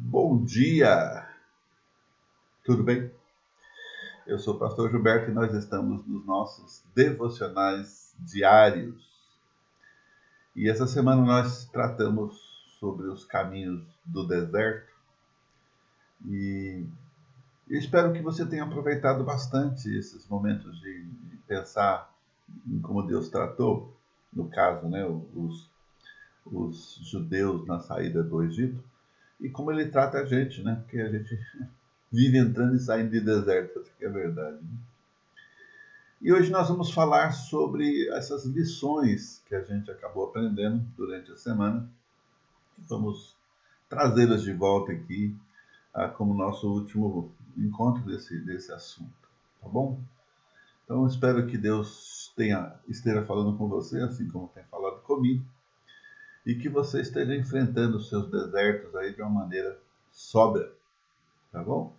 Bom dia, tudo bem? Eu sou o pastor Gilberto e nós estamos nos nossos devocionais diários. E essa semana nós tratamos sobre os caminhos do deserto e eu espero que você tenha aproveitado bastante esses momentos de pensar em como Deus tratou, no caso, né, os judeus na saída do Egito e como ele trata a gente, né, porque a gente vive entrando e saindo de deserto, essa que é a verdade, né? E hoje nós vamos falar sobre essas lições que a gente acabou aprendendo durante a semana. Vamos trazê-las de volta aqui, como nosso último encontro desse assunto, tá bom? Então espero que Deus esteja falando com você, assim como tem falado comigo, e que você esteja enfrentando os seus desertos aí de uma maneira sóbria, tá bom?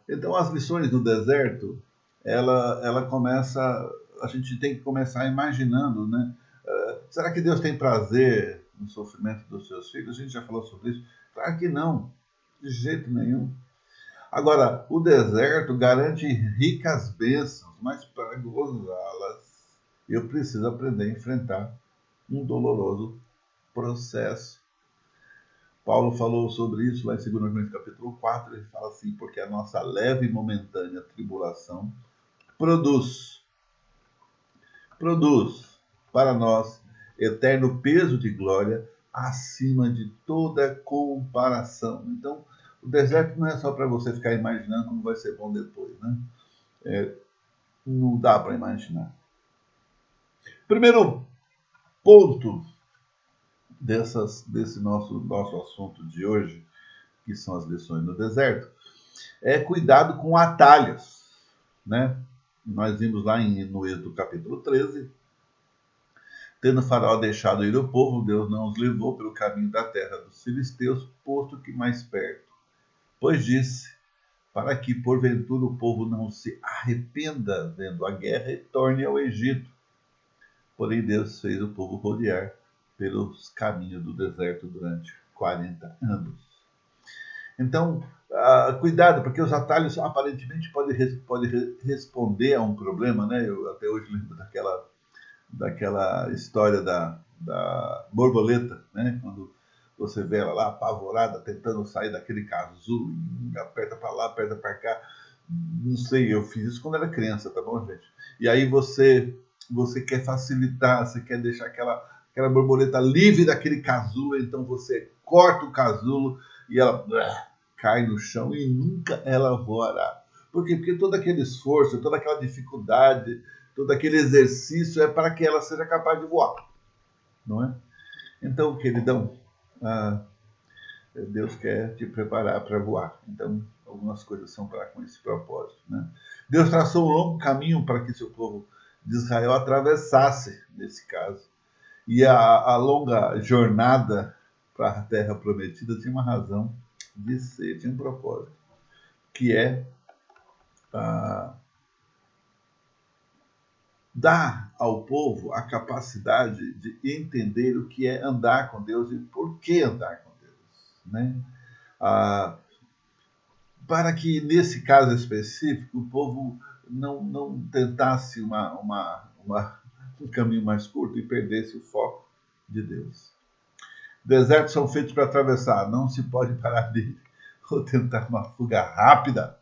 Então as lições do deserto, ela começa, a gente tem que começar imaginando, né? Será que Deus tem prazer no sofrimento dos seus filhos? A gente já falou sobre isso. Claro que não, de jeito nenhum. Agora, o deserto garante ricas bênçãos, mas para gozá-las, eu preciso aprender a enfrentar um doloroso processo. Paulo falou sobre isso lá em 2 Coríntios capítulo 4, ele fala assim, porque a nossa leve e momentânea tribulação produz para nós eterno peso de glória acima de toda comparação. Então, o deserto não é só para você ficar imaginando como vai ser bom depois, né? Não dá para imaginar. Primeiro ponto desse nosso assunto de hoje, que são as lições no deserto, é cuidado com atalhos, né? Nós vimos lá no Êxodo capítulo 13, tendo Faraó deixado ir o povo, Deus não os levou pelo caminho da terra dos filisteus, posto que mais perto. Pois disse, para que porventura o povo não se arrependa vendo a guerra e torne ao Egito. Porém Deus fez o povo rodear pelos caminhos do deserto durante 40 anos. Então, cuidado, porque os atalhos aparentemente podem responder a um problema, né? Eu até hoje lembro daquela história da borboleta, né? Quando você vê ela lá apavorada, tentando sair daquele casulo, aperta para lá, aperta para cá. Não sei, eu fiz isso quando era criança, tá bom, gente? E aí você quer facilitar, você quer deixar aquela borboleta livre daquele casulo, então você corta o casulo e ela cai no chão e nunca ela voará. Por quê? Porque todo aquele esforço, toda aquela dificuldade, todo aquele exercício é para que ela seja capaz de voar, não é? Então, queridão, Deus quer te preparar para voar. Então, algumas coisas são para com esse propósito, né? Deus traçou um longo caminho para que seu povo de Israel atravessasse, nesse caso. E a longa jornada para a Terra Prometida tinha uma razão de ser, tinha um propósito, que é dar ao povo a capacidade de entender o que é andar com Deus e por que andar com Deus, né? Para que, nesse caso específico, o povo não tentasse um caminho mais curto e perdesse o foco de Deus. Desertos são feitos para atravessar, não se pode parar dele ou tentar uma fuga rápida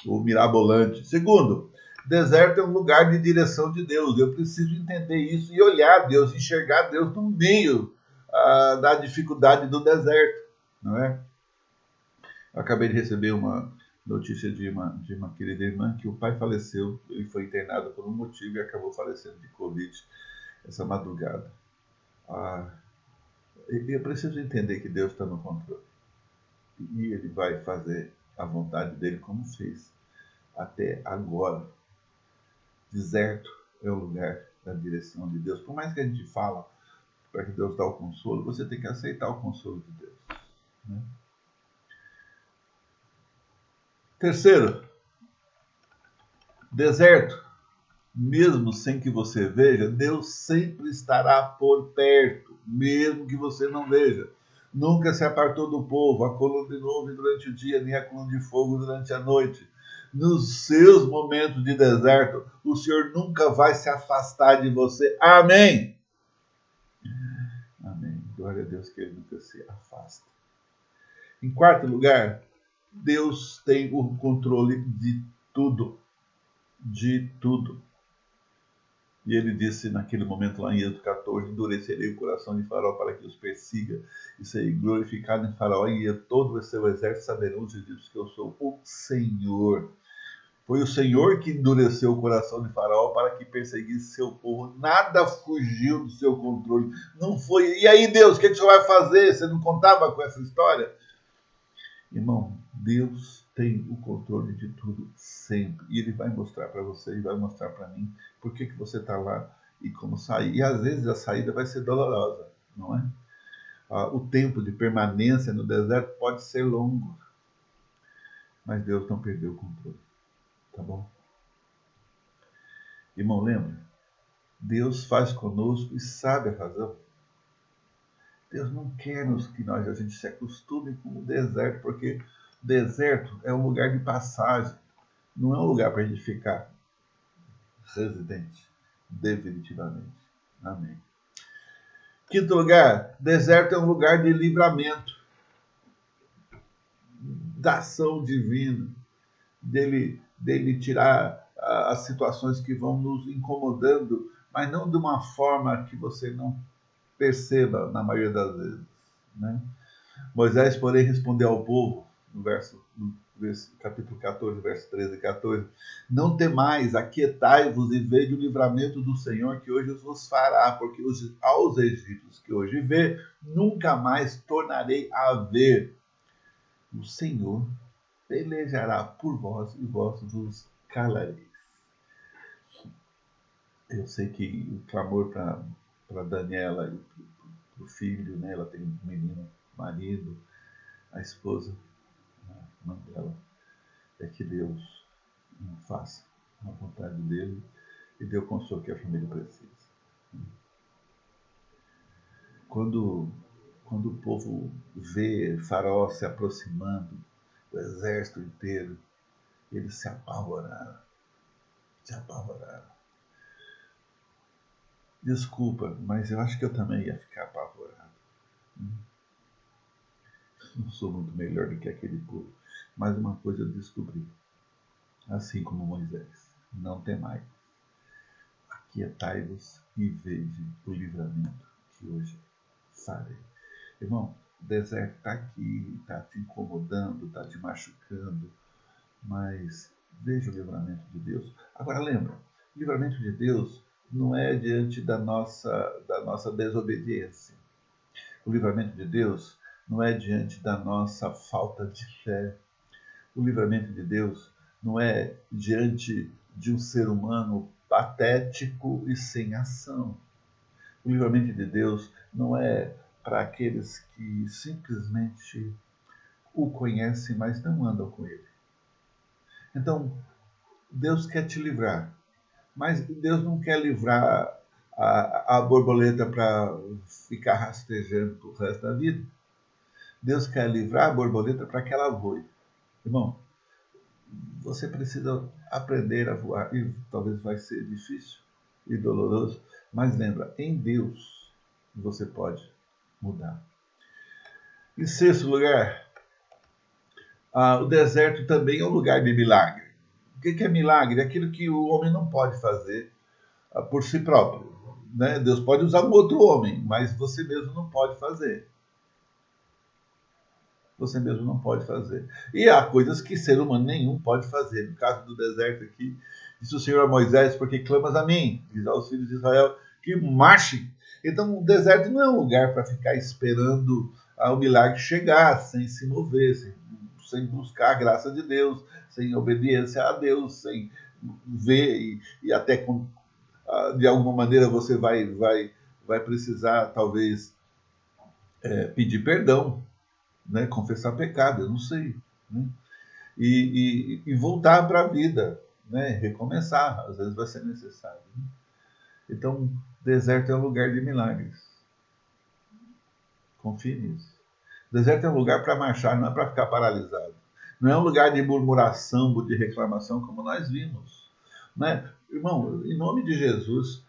ou mirabolante. Segundo, deserto é um lugar de direção de Deus. Eu preciso entender isso e olhar Deus, enxergar Deus no meio da dificuldade do deserto, não é? Eu acabei de receber uma notícia de uma querida irmã que o pai faleceu, ele foi internado por um motivo e acabou falecendo de Covid essa madrugada. Eu preciso entender que Deus está no controle e Ele vai fazer a vontade dele como fez até agora. Deserto é o lugar da direção de Deus. Por mais que a gente fala para que Deus dá o consolo, você tem que aceitar o consolo de Deus, né? Terceiro, deserto, mesmo sem que você veja, Deus sempre estará por perto, mesmo que você não veja. Nunca se apartou do povo a coluna de nuvem durante o dia, nem a coluna de fogo durante a noite. Nos seus momentos de deserto, o Senhor nunca vai se afastar de você. Amém. Amém. Glória a Deus que Ele nunca se afasta. Em quarto lugar, Deus tem o controle de tudo. De tudo. E ele disse naquele momento lá em Êxodo 14, endurecerei o coração de Faraó para que os persiga, e serei glorificado em Faraó, e todo o seu exército saberão os egípcios que eu sou o Senhor. Foi o Senhor que endureceu o coração de Faraó para que perseguisse seu povo. Nada fugiu do seu controle. Não foi. E aí, Deus, o que o Senhor vai fazer? Você não contava com essa história? Irmão, Deus tem o controle de tudo sempre. E Ele vai mostrar para você e vai mostrar para mim por que você está lá e como sair. E às vezes a saída vai ser dolorosa, não é? O tempo de permanência no deserto pode ser longo. Mas Deus não perdeu o controle. Tá bom? Irmão, lembra? Deus faz conosco e sabe a razão. Deus não quer que a gente se acostume com o deserto, porque o deserto é um lugar de passagem, não é um lugar para a gente ficar residente, definitivamente. Amém. Quinto lugar, deserto é um lugar de livramento, da ação divina, dele tirar as situações que vão nos incomodando, mas não de uma forma que você não perceba na maioria das vezes, né? Moisés, porém, respondeu ao povo, no capítulo 14, verso 13 e 14, não temais, aquietai-vos e vede o livramento do Senhor que hoje vos fará, porque aos egípcios que hoje vê, nunca mais tornarei a ver. O Senhor pelejará por vós e vós vos calareis. Eu sei que o clamor para Daniela e para o filho, né? Ela tem um menino, marido, a esposa, a mãe dela, é que Deus faça a vontade dele e dê o consolo que a família precisa. Quando o povo vê Faraó se aproximando, o exército inteiro, eles se apavoraram. Se apavoraram. Desculpa, mas eu acho que eu também ia ficar apavorado. Não sou muito melhor do que aquele povo. Mas uma coisa eu descobri. Assim como Moisés. Não temais. Aquietai-vos e vede o livramento que hoje farei. Irmão, o deserto está aqui, está te incomodando, está te machucando, mas veja o livramento de Deus. Agora lembra, o livramento de Deus não é diante da nossa desobediência. O livramento de Deus não é diante da nossa falta de fé. O livramento de Deus não é diante de um ser humano patético e sem ação. O livramento de Deus não é para aqueles que simplesmente o conhecem, mas não andam com ele. Então, Deus quer te livrar, mas Deus não quer livrar a borboleta para ficar rastejando o resto da vida. Deus quer livrar a borboleta para que ela voe. Irmão, você precisa aprender a voar, e talvez vai ser difícil e doloroso, mas lembra, em Deus você pode mudar. Em sexto lugar, o deserto também é um lugar de milagre. O que é milagre? É aquilo que o homem não pode fazer por si próprio. Né? Deus pode usar um outro homem, mas você mesmo não pode fazer. Você mesmo não pode fazer. E há coisas que ser humano nenhum pode fazer. No caso do deserto aqui, disse o Senhor a Moisés, porque clamas a mim, diz aos filhos de Israel, que marchem. Então o deserto não é um lugar para ficar esperando o milagre chegar, sem se mover, sem buscar a graça de Deus, sem obediência a Deus, sem ver e até de alguma maneira você vai precisar talvez pedir perdão, né? Confessar pecado, eu não sei, né? E voltar para a vida, né? Recomeçar, às vezes vai ser necessário, né? Então, deserto é um lugar de milagres. Confie nisso. Deserto é um lugar para marchar, não é para ficar paralisado. Não é um lugar de murmuração, de reclamação, como nós vimos. Né? Irmão, em nome de Jesus,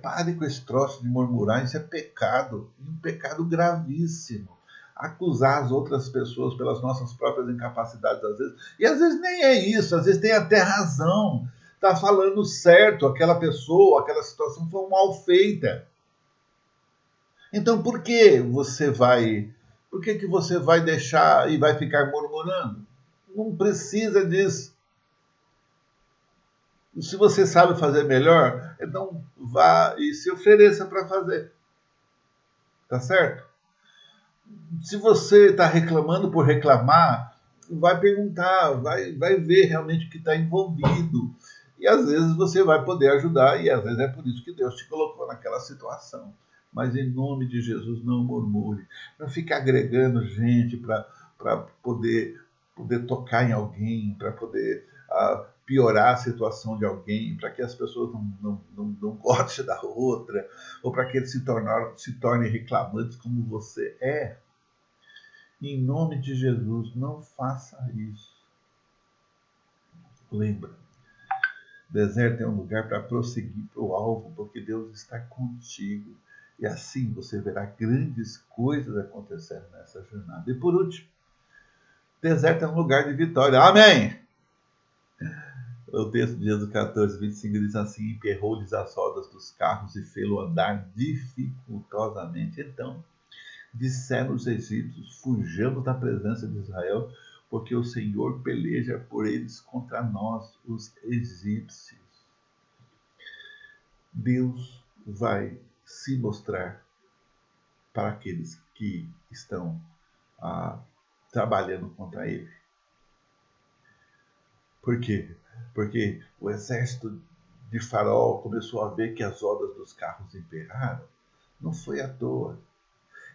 pare com esse troço de murmurar, isso é pecado, um pecado gravíssimo. Acusar as outras pessoas pelas nossas próprias incapacidades, às vezes. E às vezes nem é isso, às vezes tem até razão. Está falando certo, aquela pessoa, aquela situação foi mal feita. Então por que você vai... Por que você vai deixar e vai ficar murmurando? Não precisa disso. E se você sabe fazer melhor, então vá e se ofereça para fazer. Tá certo? Se você está reclamando por reclamar, vai perguntar, vai ver realmente o que está envolvido. E às vezes você vai poder ajudar, e às vezes é por isso que Deus te colocou naquela situação. Mas em nome de Jesus, não murmure. Não fique agregando gente para poder tocar em alguém, para poder piorar a situação de alguém, para que as pessoas não gostem da outra, ou para que eles se tornem reclamantes como você é. Em nome de Jesus, não faça isso. Lembra, deserto é um lugar para prosseguir para o alvo, porque Deus está contigo. E assim você verá grandes coisas acontecendo nessa jornada. E por último, deserto é um lugar de vitória. Amém! O texto de Êxodo 14, 25 diz assim: emperrou-lhes as rodas dos carros e fê-lo andar dificultosamente. Então, disseram os egípcios: fujamos da presença de Israel, porque o Senhor peleja por eles contra nós, os egípcios. Deus vai se mostrar para aqueles que estão trabalhando contra ele. Por quê? Porque o exército de Faraó começou a ver que as rodas dos carros emperraram. Não foi à toa.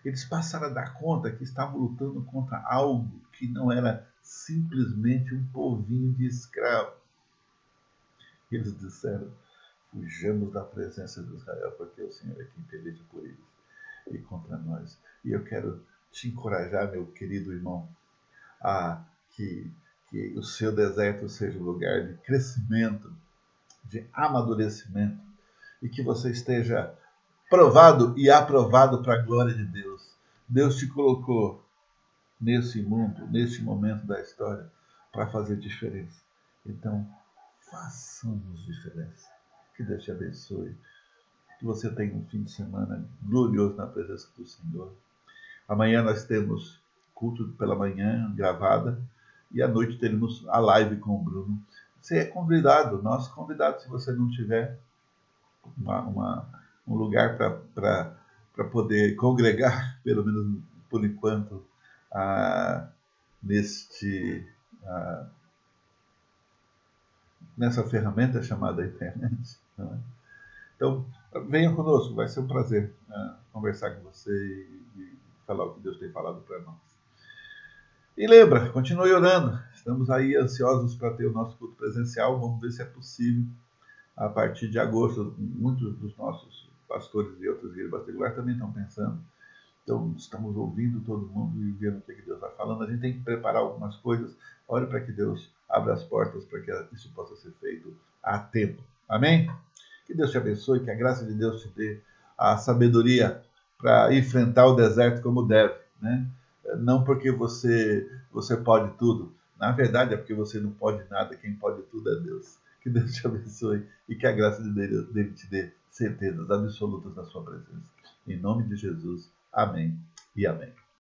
Eles passaram a dar conta que estavam lutando contra algo que não era simplesmente um povinho de escravos. Eles disseram: fujamos da presença de Israel, porque o Senhor é quem peleja por eles e contra nós. E eu quero te encorajar, meu querido irmão, a que o seu deserto seja um lugar de crescimento, de amadurecimento, e que você esteja provado e aprovado para a glória de Deus. Deus te colocou nesse mundo, nesse momento da história, para fazer diferença. Então, façamos diferença. Que Deus te abençoe. Que você tenha um fim de semana glorioso na presença do Senhor. Amanhã nós temos culto pela manhã, gravada, e à noite teremos a live com o Bruno. Você é convidado, nosso convidado, se você não tiver um lugar para poder congregar, pelo menos por enquanto, nessa ferramenta chamada internet. Não é? Então, venha conosco, vai ser um prazer conversar com você e falar o que Deus tem falado para nós. E lembra, continue orando. Estamos aí ansiosos para ter o nosso culto presencial. Vamos ver se é possível. A partir de agosto, muitos dos nossos pastores e outras igrejas particulares também estão pensando. Então, estamos ouvindo todo mundo e vendo o que Deus está falando. A gente tem que preparar algumas coisas. Ore para que Deus abra as portas para que isso possa ser feito a tempo. Amém? Que Deus te abençoe, que a graça de Deus te dê a sabedoria para enfrentar o deserto como deve, né? Não porque você pode tudo. Na verdade, é porque você não pode nada. Quem pode tudo é Deus. Que Deus te abençoe e que a graça dele te dê certezas absolutas na sua presença. Em nome de Jesus. Amém e amém.